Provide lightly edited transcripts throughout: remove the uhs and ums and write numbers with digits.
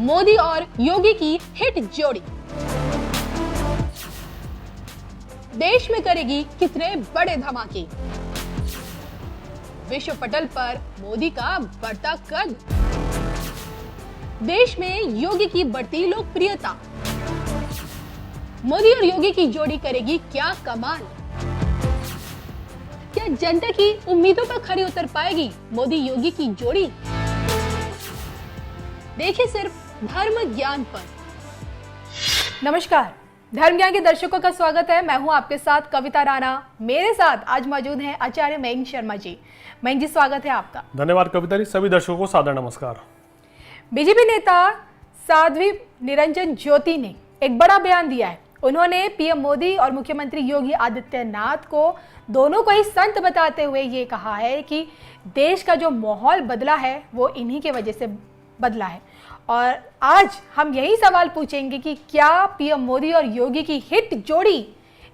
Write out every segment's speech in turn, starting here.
मोदी और योगी की हिट जोड़ी देश में करेगी कितने बड़े धमाके। विश्व पटल पर मोदी का बढ़ता कद, देश में योगी की बढ़ती लोकप्रियता। मोदी और योगी की जोड़ी करेगी क्या कमाल। क्या जनता की उम्मीदों पर खरी उतर पाएगी मोदी योगी की जोड़ी। देखिए सिर्फ धर्म ज्ञान पर। नमस्कार, धर्म ज्ञान के दर्शकों का स्वागत है। मैं हूं आपके साथ कविता राणा। मेरे साथ आज मौजूद हैं आचार्य मयंक शर्मा जी। मयंक जी, स्वागत है आपका। धन्यवाद कविता जी। सभी दर्शकों को सादर नमस्कार। बीजेपी नेता साध्वी निरंजन ज्योति ने एक बड़ा बयान दिया है। उन्होंने पीएम मोदी और मुख्यमंत्री योगी आदित्यनाथ को दोनों को ही संत बताते हुए ये कहा है कि देश का जो माहौल बदला है वो इन्हीं के वजह से बदला है। और आज हम यही सवाल पूछेंगे कि क्या पीएम मोदी और योगी की हिट जोड़ी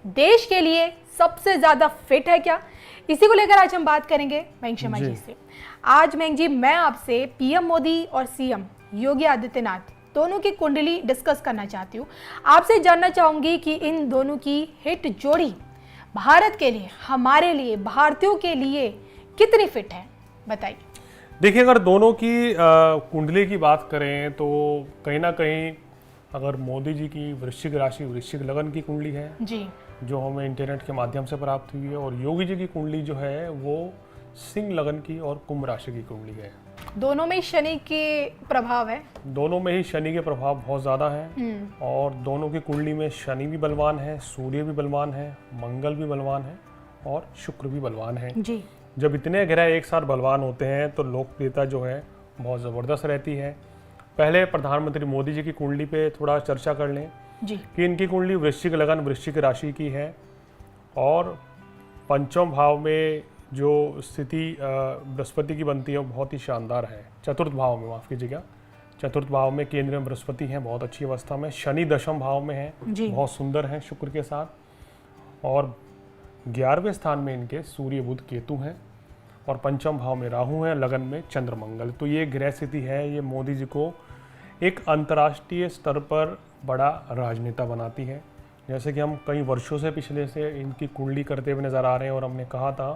देश के लिए सबसे ज्यादा फिट है क्या। इसी को लेकर आज हम बात करेंगे मयंक शर्मा जी से। आज मयंक जी, मैं आपसे पीएम मोदी और सीएम योगी आदित्यनाथ दोनों की कुंडली डिस्कस करना चाहती हूँ। आपसे जानना चाहूंगी कि इन दोनों की हिट जोड़ी भारत के लिए, हमारे लिए, भारतीयों के लिए कितनी फिट है, बताइए। देखिए, अगर दोनों की कुंडली की बात करें तो कहीं ना कहीं अगर मोदी जी की वृश्चिक राशि, वृश्चिक लगन की कुंडली है जी, जो हमें इंटरनेट के माध्यम से प्राप्त हुई है, और योगी जी की कुंडली जो है वो सिंह लगन की और कुंभ राशि की कुंडली है। दोनों में शनि के प्रभाव है। दोनों में ही शनि के प्रभाव बहुत ज़्यादा है, और दोनों की कुंडली में शनि भी बलवान है, सूर्य भी बलवान है, मंगल भी बलवान है और शुक्र भी बलवान है जी। जब इतने ग्रह एक साथ बलवान होते हैं तो लोकप्रियता जो है बहुत ज़बरदस्त रहती है। पहले प्रधानमंत्री मोदी जी की कुंडली पे थोड़ा चर्चा कर लें जी। कि इनकी कुंडली वृश्चिक लगन, वृश्चिक राशि की है, और पंचम भाव में जो स्थिति बृहस्पति की बनती है वो बहुत ही शानदार है। चतुर्थ भाव में, माफ़ कीजिएगा, चतुर्थ भाव में केंद्र में बृहस्पति हैं, बहुत अच्छी अवस्था में। शनि दशम भाव में है, बहुत सुंदर है शुक्र के साथ, और 11वें स्थान में इनके सूर्य बुध केतु हैं, और पंचम भाव में राहु है, लगन में चंद्र मंगल। तो ये ग्रह स्थिति है, ये मोदी जी को एक अंतर्राष्ट्रीय स्तर पर बड़ा राजनेता बनाती है। जैसे कि हम कई वर्षों से पिछले से इनकी कुंडली करते हुए नज़र आ रहे हैं, और हमने कहा था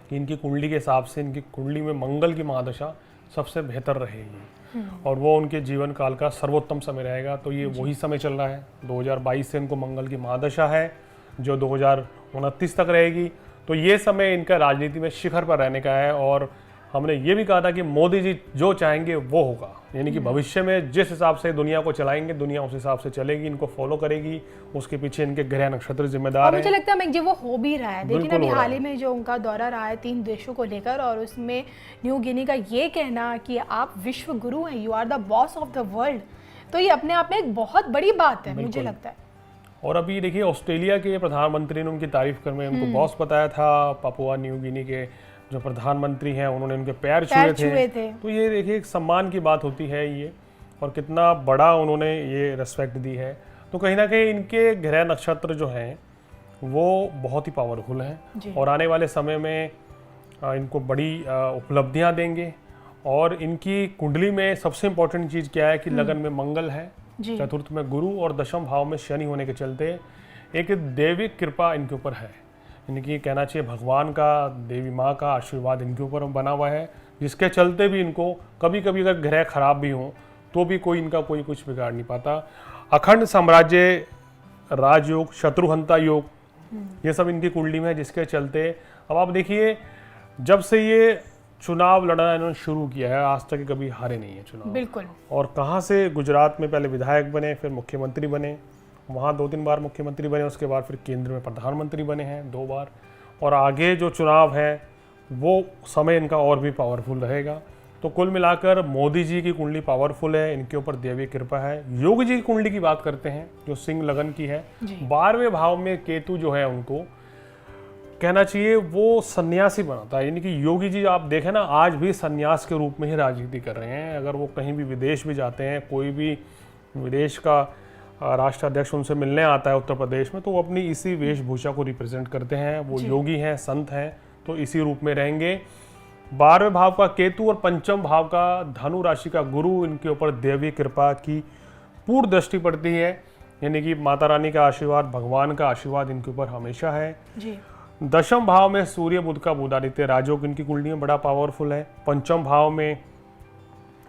कि इनकी कुंडली के हिसाब से इनकी कुंडली में मंगल की महादशा सबसे बेहतर रहेगी, और वो उनके जीवन काल का सर्वोत्तम समय रहेगा। तो ये वही समय चल रहा है। 2022 से इनको मंगल की महादशा है जो 2029 तक रहेगी। तो ये समय इनका राजनीति में शिखर पर रहने का है, और हमने ये भी कहा था कि मोदी जी जो चाहेंगे वो होगा, यानी कि भविष्य में जिस हिसाब से दुनिया को चलाएंगे दुनिया उस हिसाब से चलेगी, इनको फॉलो करेगी। उसके पीछे इनके ग्रह नक्षत्र जिम्मेदार हैं। मुझे लगता है वो हो भी रहा है। देखिए अभी हाल ही में जो उनका दौरा रहा है 3 देशों को लेकर, और उसमें न्यू गिनी का ये कहना कि आप विश्व गुरु हैं, you are the boss of the world, तो ये अपने आप में एक बहुत बड़ी बात है, मुझे लगता है। और अभी देखिए, ऑस्ट्रेलिया के प्रधानमंत्री ने उनकी तारीफ कर में उनको बॉस बताया था। पापुआ न्यू गिनी के जो प्रधानमंत्री हैं उन्होंने उनके पैर छुए थे। तो ये देखिए एक सम्मान की बात होती है ये, और कितना बड़ा उन्होंने ये रेस्पेक्ट दी है। तो कहीं ना कहीं इनके ग्रह नक्षत्र जो हैं वो बहुत ही पावरफुल हैं, और आने वाले समय में इनको बड़ी उपलब्धियां देंगे। और इनकी कुंडली में सबसे इम्पोर्टेंट चीज़ क्या है कि लगन में मंगल है, चतुर्थ में गुरु, और दशम भाव में शनि होने के चलते एक दैविक कृपा इनके ऊपर है। इनकी कहना चाहिए भगवान का, देवी माँ का आशीर्वाद इनके ऊपर बना हुआ है, जिसके चलते भी इनको कभी कभी अगर ग्रह खराब भी हों तो भी कोई इनका कोई कुछ बिगाड़ नहीं पाता। अखंड साम्राज्य, राजयोग, शत्रुहंता योग, ये सब इनकी कुंडली में है, जिसके चलते अब आप देखिए जब से ये चुनाव लड़ना इन्होंने शुरू किया है आज तक कभी हारे नहीं है चुनाव। बिल्कुल। और कहाँ से, गुजरात में पहले विधायक बने, फिर मुख्यमंत्री बने, वहाँ 2-3 बार मुख्यमंत्री बने, उसके बाद फिर केंद्र में प्रधानमंत्री बने हैं 2 बार, और आगे जो चुनाव है वो समय इनका और भी पावरफुल रहेगा। तो कुल मिलाकर मोदी जी की कुंडली पावरफुल है, इनके ऊपर दैवीय कृपा है। योगी जी की कुंडली की बात करते हैं जो सिंह लगन की है, 12वें भाव में केतु जो है उनको कहना चाहिए वो सन्यासी बनाता है। यानी कि योगी जी आप देखें ना, आज भी सन्यास के रूप में ही राजनीति कर रहे हैं। अगर वो कहीं भी विदेश भी जाते हैं, कोई भी विदेश का राष्ट्राध्यक्ष उनसे मिलने आता है उत्तर प्रदेश में, तो वो अपनी इसी वेशभूषा को रिप्रेजेंट करते हैं। वो योगी हैं, संत हैं, तो इसी रूप में रहेंगे। 12वें भाव का केतु और पंचम भाव का धनु राशि का गुरु, इनके ऊपर देवी कृपा की पूर्ण दृष्टि पड़ती है, यानी कि माता रानी का आशीर्वाद, भगवान का आशीर्वाद इनके ऊपर हमेशा है जी। दशम भाव में सूर्य बुध का बुधादित्य राजयोग इनकी कुंडली में बड़ा पावरफुल है। पंचम भाव में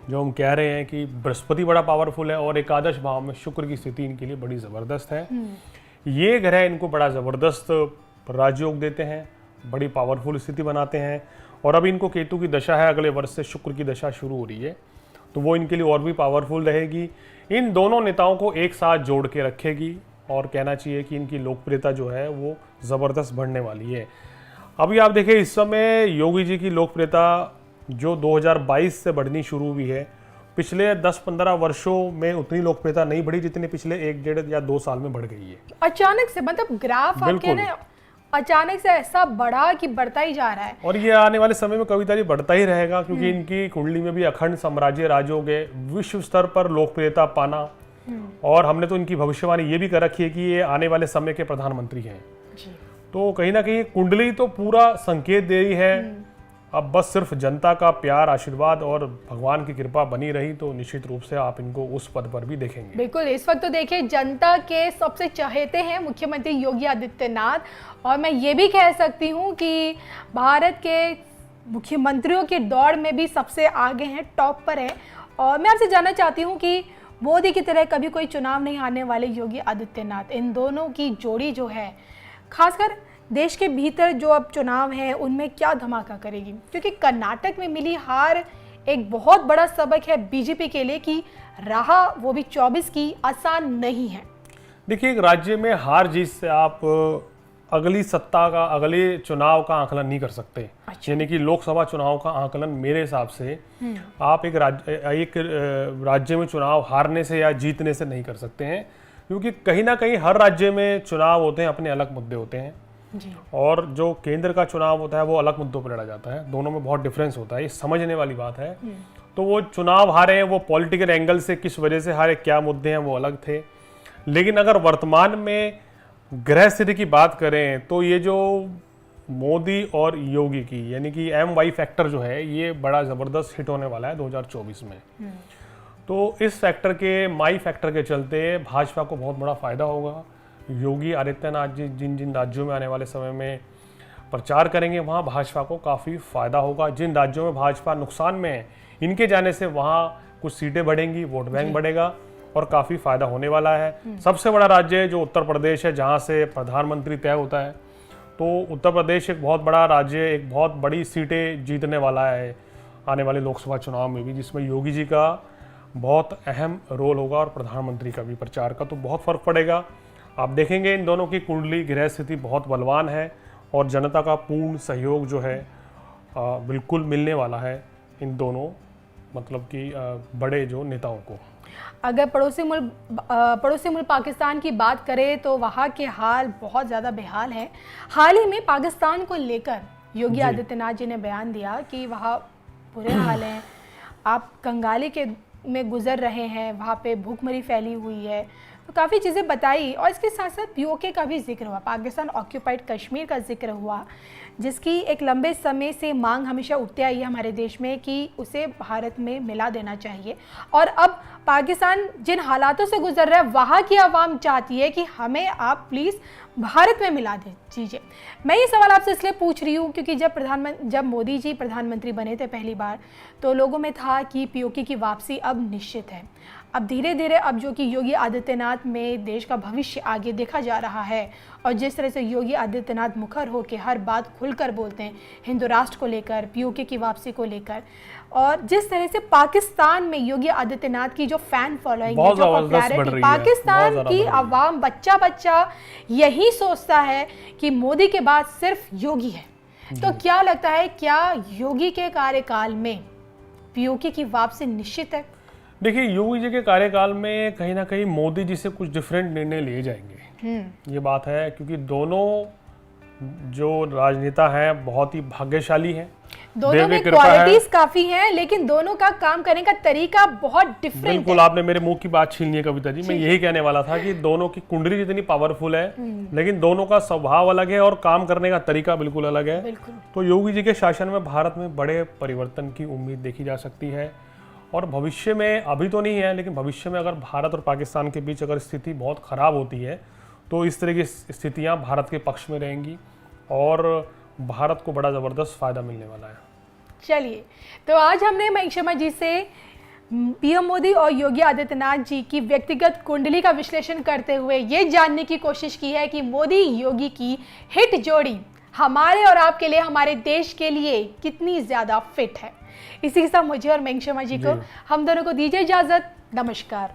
जो हम कह रहे हैं कि बृहस्पति बड़ा पावरफुल है, और एकादश भाव में शुक्र की स्थिति इनके लिए बड़ी ज़बरदस्त है। ये ग्रह इनको बड़ा ज़बरदस्त राजयोग देते हैं, बड़ी पावरफुल स्थिति बनाते हैं। और अभी इनको केतु की दशा है, अगले वर्ष से शुक्र की दशा शुरू हो रही है, तो वो इनके लिए और भी पावरफुल रहेगी। इन दोनों नेताओं को एक साथ जोड़ के रखेगी, और कहना चाहिए कि इनकी लोकप्रियता जो है वो ज़बरदस्त बढ़ने वाली है। अभी आप देखिए इस समय योगी जी की लोकप्रियता जो 2022 से बढ़नी शुरू हुई है, पिछले 10-15 वर्षों में उतनी लोकप्रियता नहीं बढ़ी जितनी पिछले 1-1.5 या 2 साल में बढ़ गई है। अचानक से, मतलब ग्राफ आपके ना अचानक से ऐसा बढ़ा कि बढ़ता ही जा रहा है, और ये आने वाले समय में कविता जी बढ़ता ही रहेगा, क्योंकि इनकी कुंडली में भी अखंड साम्राज्य राजयोग है, विश्व स्तर पर लोकप्रियता पाना। और हमने तो इनकी भविष्यवाणी ये भी कर रखी है कि ये आने वाले समय के प्रधानमंत्री हैं। तो कहीं ना कहीं कुंडली तो पूरा संकेत दे रही है। अब बस सिर्फ जनता का प्यार, आशीर्वाद और भगवान की कृपा बनी रही तो निश्चित रूप से आप इनको उस पद पर भी देखेंगे। बिल्कुल, इस वक्त तो देखिए जनता के सबसे चहेते हैं मुख्यमंत्री योगी आदित्यनाथ, और मैं ये भी कह सकती हूँ कि भारत के मुख्यमंत्रियों की दौड़ में भी सबसे आगे हैं, टॉप पर है। और मैं आपसे जानना चाहती हूँ कि मोदी की तरह कभी कोई चुनाव नहीं हारने वाले योगी आदित्यनाथ, इन दोनों की जोड़ी जो है, खासकर देश के भीतर जो अब चुनाव है उनमें क्या धमाका करेगी? क्योंकि कर्नाटक में मिली हार एक बहुत बड़ा सबक है बीजेपी के लिए कि राह वो भी 24 की आसान नहीं है। देखिए, एक राज्य में हार जीत से आप अगली सत्ता का, अगले चुनाव का आकलन नहीं कर सकते। यानी कि लोकसभा चुनाव का आकलन मेरे हिसाब से आप एक राज्य में चुनाव हारने से या जीतने से नहीं कर सकते हैं, क्योंकि कहीं ना कहीं हर राज्य में चुनाव होते हैं, अपने अलग मुद्दे होते हैं जी। और जो केंद्र का चुनाव होता है वो अलग मुद्दों पर लड़ा जाता है। दोनों में बहुत डिफरेंस होता है, ये समझने वाली बात है। तो वो चुनाव हारे हैं, वो पॉलिटिकल एंगल से किस वजह से हारे, क्या मुद्दे हैं, वो अलग थे। लेकिन अगर वर्तमान में ग्रह स्थिति की बात करें तो ये जो मोदी और योगी की, यानी कि MY फैक्टर जो है, ये बड़ा ज़बरदस्त हिट होने वाला है 2024 में। तो इस फैक्टर के, माई फैक्टर के चलते भाजपा को बहुत बड़ा फायदा होगा। योगी आदित्यनाथ जी जिन जिन राज्यों में आने वाले समय में प्रचार करेंगे, वहाँ भाजपा को काफ़ी फायदा होगा। जिन राज्यों में भाजपा नुकसान में है, इनके जाने से वहाँ कुछ सीटें बढ़ेंगी, वोट बैंक बढ़ेगा और काफ़ी फायदा होने वाला है। सबसे बड़ा राज्य है जो उत्तर प्रदेश है, जहाँ से प्रधानमंत्री तय होता है। तो उत्तर प्रदेश एक बहुत बड़ा राज्य, एक बहुत बड़ी सीटें जीतने वाला है आने वाले लोकसभा चुनाव में भी, जिसमें योगी जी का बहुत अहम रोल होगा और प्रधानमंत्री का भी प्रचार का तो बहुत फर्क पड़ेगा। आप देखेंगे इन दोनों की कुंडली ग्रह स्थिति बहुत बलवान है और जनता का पूर्ण सहयोग जो है बिल्कुल मिलने वाला है इन दोनों, मतलब कि बड़े जो नेताओं को। अगर पड़ोसी मुल्क पाकिस्तान की बात करें तो वहाँ के हाल बहुत ज़्यादा बेहाल है। हाल ही में पाकिस्तान को लेकर योगी आदित्यनाथ जी ने बयान दिया कि वहाँ बुरे हाल हैं, आप कंगाली में गुजर रहे हैं, वहाँ पे भूखमरी फैली हुई है। तो काफ़ी चीज़ें बताई और इसके साथ साथ POK का भी जिक्र हुआ, पाकिस्तान ऑक्यूपाइड कश्मीर का जिक्र हुआ, जिसकी एक लंबे समय से मांग हमेशा उठती आई है हमारे देश में कि उसे भारत में मिला देना चाहिए। और अब पाकिस्तान जिन हालातों से गुजर रहा है, वहाँ की आवाम चाहती है कि हमें आप प्लीज़ भारत में मिला दीजिए। मैं ये सवाल आपसे इसलिए पूछ रही हूँ क्योंकि जब मोदी जी प्रधानमंत्री बने थे पहली बार, तो लोगों में था कि POK की वापसी अब निश्चित है। अब धीरे धीरे अब जो कि योगी आदित्यनाथ में देश का भविष्य आगे देखा जा रहा है, और जिस तरह से योगी आदित्यनाथ मुखर होकर हर बात खुलकर बोलते हैं हिंदू राष्ट्र को लेकर, POK की वापसी को लेकर, और जिस तरह से पाकिस्तान में योगी आदित्यनाथ की जो फैन फॉलोइंग है, जो पॉपुलैरिटी, पाकिस्तान की आवाम, बच्चा बच्चा यही सोचता है कि मोदी के बाद सिर्फ योगी है। तो क्या लगता है, क्या योगी के कार्यकाल में POK की वापसी निश्चित है? देखिए, योगी जी के कार्यकाल में कहीं ना कहीं मोदी जी से कुछ डिफरेंट निर्णय लिए जाएंगे, ये बात है, क्योंकि दोनों जो राजनेता हैं बहुत ही भाग्यशाली हैं। दोनों देव की में कृपा है। क्वालिटीज काफी हैं, लेकिन दोनों का काम करने का तरीका बहुत डिफरेंट बिल्कुल, है। आपने मेरे मुंह की बात छीन ली है कविता जी। मैं यही कहने वाला था कि दोनों की कुंडली जितनी पावरफुल है, लेकिन दोनों का स्वभाव अलग है और काम करने का तरीका बिल्कुल अलग है। बिल्कुल। तो योगी जी के शासन में भारत में बड़े परिवर्तन की उम्मीद देखी जा सकती है, और भविष्य में, अभी तो नहीं है लेकिन भविष्य में अगर भारत और पाकिस्तान के बीच अगर स्थिति बहुत खराब होती है तो इस तरह की स्थितियां भारत के पक्ष में रहेंगी और भारत को बड़ा ज़बरदस्त फायदा मिलने वाला है। चलिए, तो आज हमने मयंक शर्मा जी से पीएम मोदी और योगी आदित्यनाथ जी की व्यक्तिगत कुंडली का विश्लेषण करते हुए ये जानने की कोशिश की है कि मोदी योगी की हिट जोड़ी हमारे और आपके लिए, हमारे देश के लिए कितनी ज़्यादा फिट है। इसी के साथ मुझे और मयंक शर्मा जी को, हम दोनों को दीजिए इजाज़त। नमस्कार।